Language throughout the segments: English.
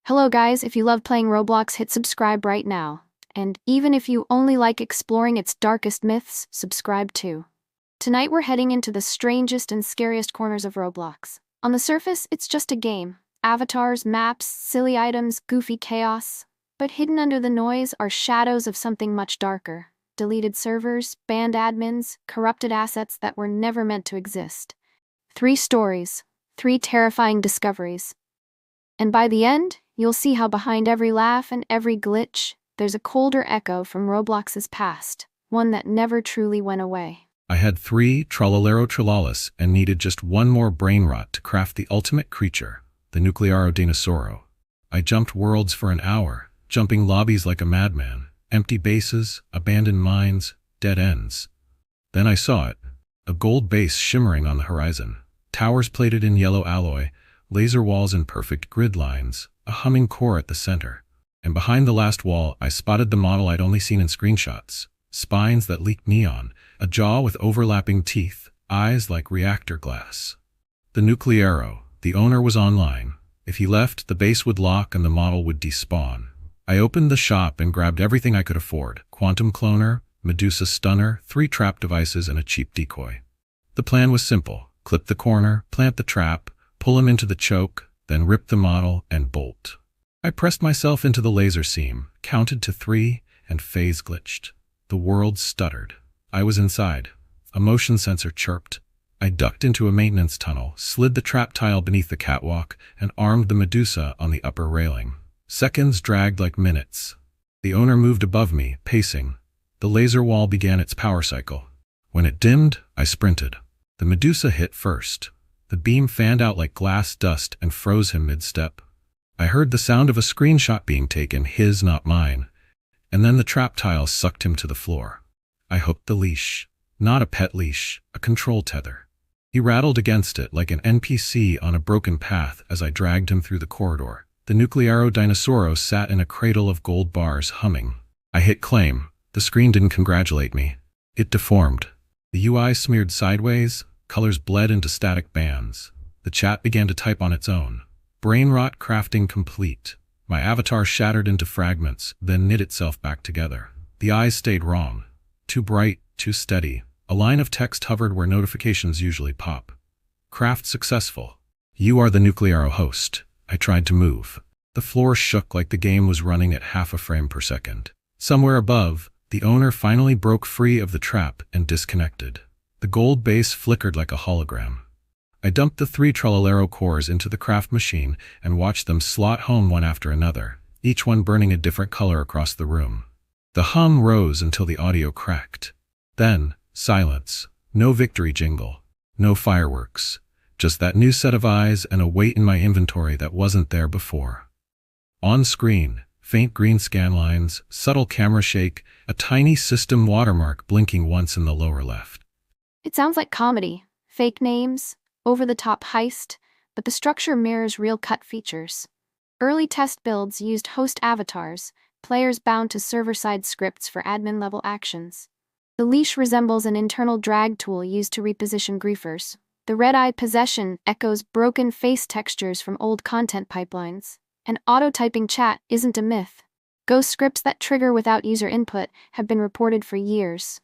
Hello guys, if you love playing Roblox, hit subscribe right now. And even if you only like exploring its darkest myths, subscribe too. Tonight we're heading into the strangest and scariest corners of Roblox. On the surface, it's just a game. Avatars, maps, silly items, goofy chaos. But hidden under the noise are shadows of something much darker. Deleted servers, banned admins, corrupted assets that were never meant to exist. 3 stories, 3 terrifying discoveries. And by the end, you'll see how behind every laugh and every glitch, there's a colder echo from Roblox's past, one that never truly went away. I had 3 Trollolero Trollalas and needed just one more brain rot to craft the ultimate creature, the Nuclearo Dinosauro. I jumped worlds for an hour, jumping lobbies like a madman, empty bases, abandoned mines, dead ends. Then I saw it, a gold base shimmering on the horizon, towers plated in yellow alloy, laser walls in perfect grid lines, a humming core at the center. And behind the last wall, I spotted the model I'd only seen in screenshots. Spines that leaked neon, a jaw with overlapping teeth, eyes like reactor glass. The Nuclearo, the owner, was online. If he left, the base would lock and the model would despawn. I opened the shop and grabbed everything I could afford: quantum cloner, Medusa stunner, 3 trap devices, and a cheap decoy. The plan was simple: clip the corner, plant the trap, pull him into the choke, then rip the model and bolt. I pressed myself into the laser seam, counted to 3, and phase glitched. The world stuttered. I was inside. A motion sensor chirped. I ducked into a maintenance tunnel, slid the trap tile beneath the catwalk, and armed the Medusa on the upper railing. Seconds dragged like minutes. The owner moved above me, pacing. The laser wall began its power cycle. When it dimmed, I sprinted. The Medusa hit first. The beam fanned out like glass dust and froze him mid-step. I heard the sound of a screenshot being taken, his, not mine. And then the trap tile sucked him to the floor. I hooked the leash. Not a pet leash, a control tether. He rattled against it like an NPC on a broken path as I dragged him through the corridor. The Nuclearo Dinosauro sat in a cradle of gold bars, humming. I hit claim. The screen didn't congratulate me. It deformed. The UI smeared sideways, colors bled into static bands. The chat began to type on its own. Brain rot crafting complete. My avatar shattered into fragments, then knit itself back together. The eyes stayed wrong. Too bright, too steady. A line of text hovered where notifications usually pop. Craft successful. You are the Nuclearo host. I tried to move. The floor shook like the game was running at half a frame per second. Somewhere above, the owner finally broke free of the trap and disconnected. The gold base flickered like a hologram. I dumped the 3 Trollolero cores into the craft machine and watched them slot home one after another, each one burning a different color across the room. The hum rose until the audio cracked. Then, silence. No victory jingle. No fireworks. Just that new set of eyes and a weight in my inventory that wasn't there before. On screen, faint green scan lines, subtle camera shake, a tiny system watermark blinking once in the lower left. It sounds like comedy, fake names, over-the-top heist, but the structure mirrors real cut features. Early test builds used host avatars, players bound to server-side scripts for admin-level actions. The leash resembles an internal drag tool used to reposition griefers. The red-eye possession echoes broken face textures from old content pipelines. And auto-typing chat isn't a myth. Ghost scripts that trigger without user input have been reported for years.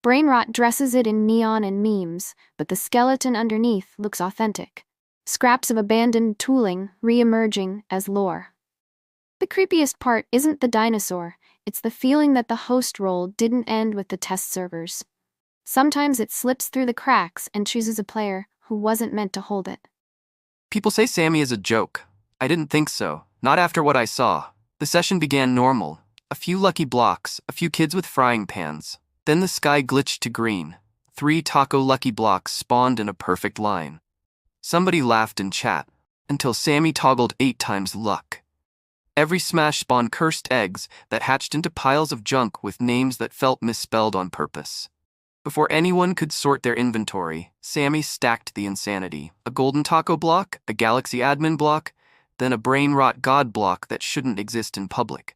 Brainrot dresses it in neon and memes, but the skeleton underneath looks authentic. Scraps of abandoned tooling re-emerging as lore. The creepiest part isn't the dinosaur, it's the feeling that the host role didn't end with the test servers. Sometimes it slips through the cracks and chooses a player who wasn't meant to hold it. People say Sammy is a joke. I didn't think so, not after what I saw. The session began normal. A few lucky blocks, a few kids with frying pans. Then the sky glitched to green. 3 taco lucky blocks spawned in a perfect line. Somebody laughed in chat, until Sammy toggled 8 times luck. Every smash spawned cursed eggs that hatched into piles of junk with names that felt misspelled on purpose. Before anyone could sort their inventory, Sammy stacked the insanity. A golden taco block, a galaxy admin block, then a brain rot god block that shouldn't exist in public.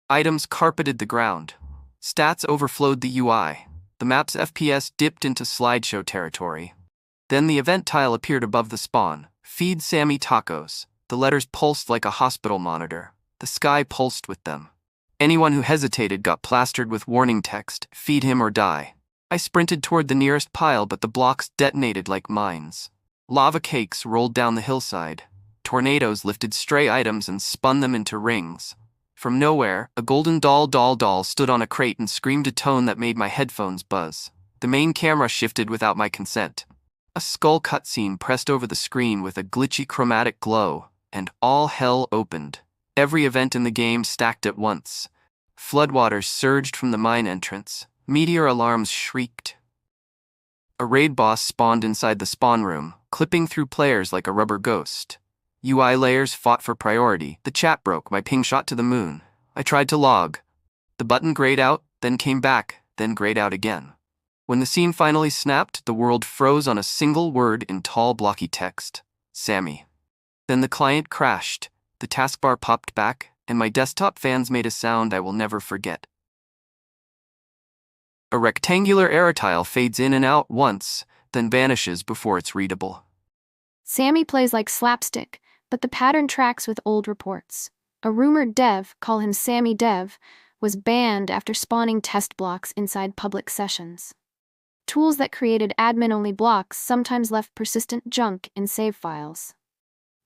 Items carpeted the ground. Stats overflowed the UI. The map's FPS dipped into slideshow territory. Then the event tile appeared above the spawn. Feed Sammy tacos. The letters pulsed like a hospital monitor. The sky pulsed with them. Anyone who hesitated got plastered with warning text, feed him or die. I sprinted toward the nearest pile, but the blocks detonated like mines. Lava cakes rolled down the hillside. Tornadoes lifted stray items and spun them into rings. From nowhere, a golden doll stood on a crate and screamed a tone that made my headphones buzz. The main camera shifted without my consent. A skull cutscene pressed over the screen with a glitchy chromatic glow, and all hell opened. Every event in the game stacked at once. Floodwaters surged from the mine entrance. Meteor alarms shrieked. A raid boss spawned inside the spawn room, clipping through players like a rubber ghost. UI layers fought for priority. The chat broke, my ping shot to the moon. I tried to log. The button grayed out, then came back, then grayed out again. When the scene finally snapped, the world froze on a single word in tall blocky text. Sammy. Then the client crashed. The taskbar popped back, and my desktop fans made a sound I will never forget. A rectangular error tile fades in and out once, then vanishes before it's readable. Sammy plays like slapstick, but the pattern tracks with old reports. A rumored dev, call him Sammy Dev, was banned after spawning test blocks inside public sessions. Tools that created admin-only blocks sometimes left persistent junk in save files.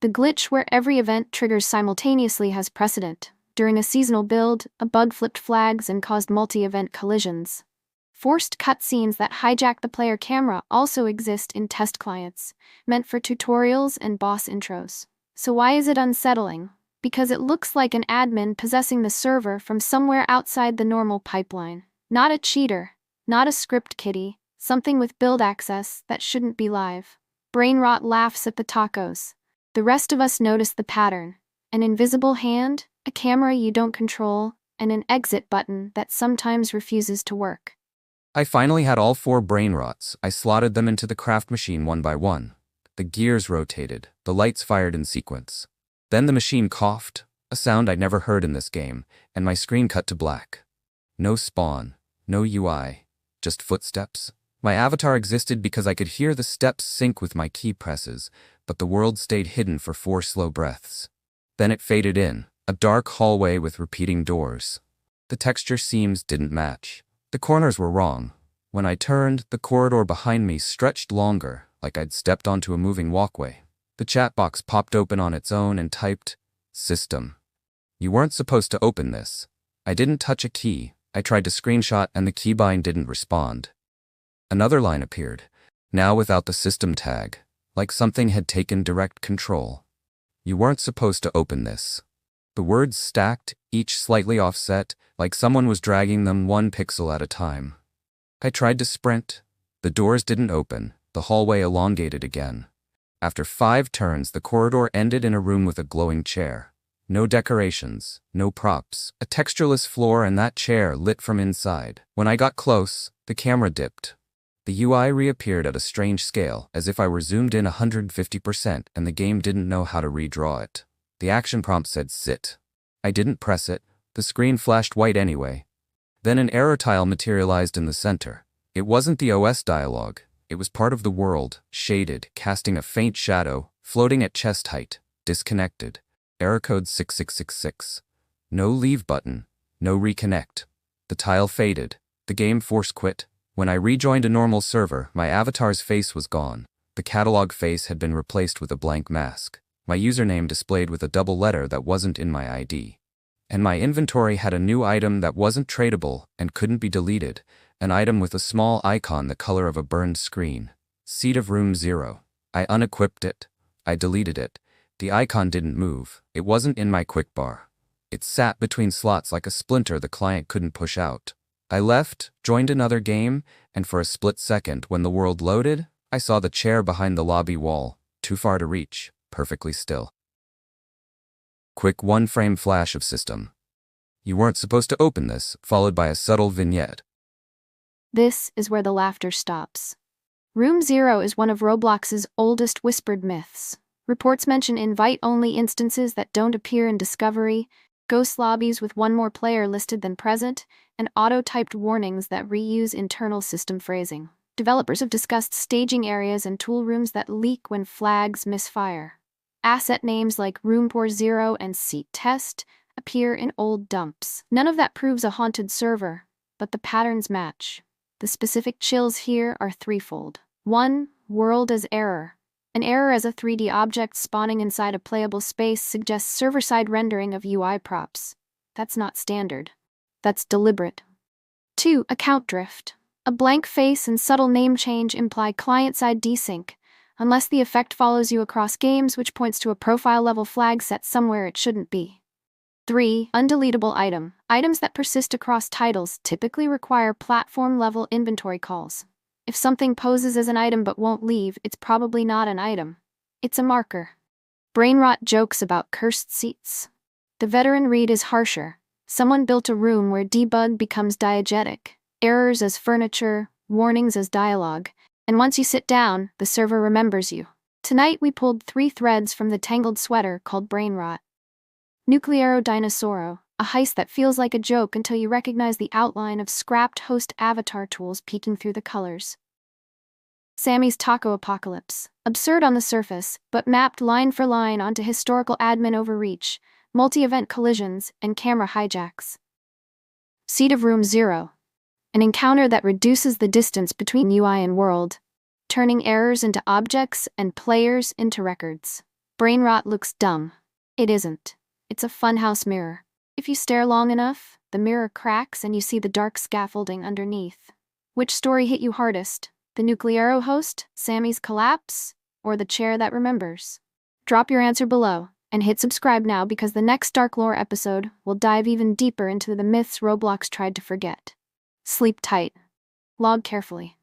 The glitch where every event triggers simultaneously has precedent. During a seasonal build, a bug flipped flags and caused multi-event collisions. Forced cutscenes that hijack the player camera also exist in test clients, meant for tutorials and boss intros. So why is it unsettling? Because it looks like an admin possessing the server from somewhere outside the normal pipeline. Not a cheater, not a script kiddie, something with build access that shouldn't be live. Brainrot laughs at the tacos. The rest of us notice the pattern. An invisible hand, a camera you don't control, and an exit button that sometimes refuses to work. I finally had all 4 brain rots. I slotted them into the craft machine one by one. The gears rotated, the lights fired in sequence. Then the machine coughed, a sound I'd never heard in this game, and my screen cut to black. No spawn, no UI, just footsteps. My avatar existed because I could hear the steps sync with my key presses, but the world stayed hidden for 4 slow breaths. Then it faded in, a dark hallway with repeating doors. The texture seams didn't match. The corners were wrong. When I turned, the corridor behind me stretched longer, like I'd stepped onto a moving walkway. The chat box popped open on its own and typed, "System. You weren't supposed to open this." I didn't touch a key. I tried to screenshot and the keybind didn't respond. Another line appeared, now without the system tag, like something had taken direct control. "You weren't supposed to open this." The words stacked, each slightly offset, like someone was dragging them 1 pixel at a time. I tried to sprint. The doors didn't open. The hallway elongated again. After 5 turns, the corridor ended in a room with a glowing chair. No decorations, no props, a textureless floor, and that chair lit from inside. When I got close, the camera dipped. The UI reappeared at a strange scale, as if I were zoomed in 150% and the game didn't know how to redraw it. The action prompt said sit. I didn't press it. The screen flashed white anyway. Then an error tile materialized in the center. It wasn't the OS dialogue. It was part of the world, shaded, casting a faint shadow, floating at chest height, disconnected. Error code 6666. No leave button. No reconnect. The tile faded. The game force quit. When I rejoined a normal server, my avatar's face was gone. The catalog face had been replaced with a blank mask. My username displayed with a double letter that wasn't in my ID. And my inventory had a new item that wasn't tradable and couldn't be deleted, an item with a small icon the color of a burned screen. Seed of Room 0. I unequipped it. I deleted it. The icon didn't move. It wasn't in my quick bar. It sat between slots like a splinter the client couldn't push out. I left, joined another game, and for a split second when the world loaded, I saw the chair behind the lobby wall, too far to reach, perfectly still. Quick 1-frame flash of system. "You weren't supposed to open this," followed by a subtle vignette. This is where the laughter stops. Room 0 is one of Roblox's oldest whispered myths. Reports mention invite-only instances that don't appear in Discovery, ghost lobbies with 1 more player listed than present, and auto-typed warnings that reuse internal system phrasing. Developers have discussed staging areas and tool rooms that leak when flags misfire. Asset names like Room 40 and Seat Test appear in old dumps. None of that proves a haunted server, but the patterns match. The specific chills here are threefold. 1. World as error. An error as a 3D object spawning inside a playable space suggests server-side rendering of UI props. That's not standard. That's deliberate. 2. Account drift. A blank face and subtle name change imply client-side desync, unless the effect follows you across games, which points to a profile-level flag set somewhere it shouldn't be. 3. Undeletable item. Items that persist across titles typically require platform-level inventory calls. If something poses as an item but won't leave, it's probably not an item. It's a marker. Brainrot jokes about cursed seats. The veteran read is harsher. Someone built a room where debug becomes diegetic, errors as furniture, warnings as dialogue, and once you sit down, the server remembers you. Tonight we pulled 3 threads from the tangled sweater called Brainrot. Nuclearo Dinosauro, a heist that feels like a joke until you recognize the outline of scrapped host avatar tools peeking through the colors. Sammy's Taco Apocalypse, absurd on the surface, but mapped line for line onto historical admin overreach, multi-event collisions, and camera hijacks. Seat of Room 0, an encounter that reduces the distance between UI and world, turning errors into objects and players into records. Brainrot looks dumb. It isn't. It's a funhouse mirror. If you stare long enough, the mirror cracks and you see the dark scaffolding underneath. Which story hit you hardest? The Nuclearo host, Sammy's collapse, or the chair that remembers? Drop your answer below, and hit subscribe now because the next Dark Lore episode will dive even deeper into the myths Roblox tried to forget. Sleep tight. Log carefully.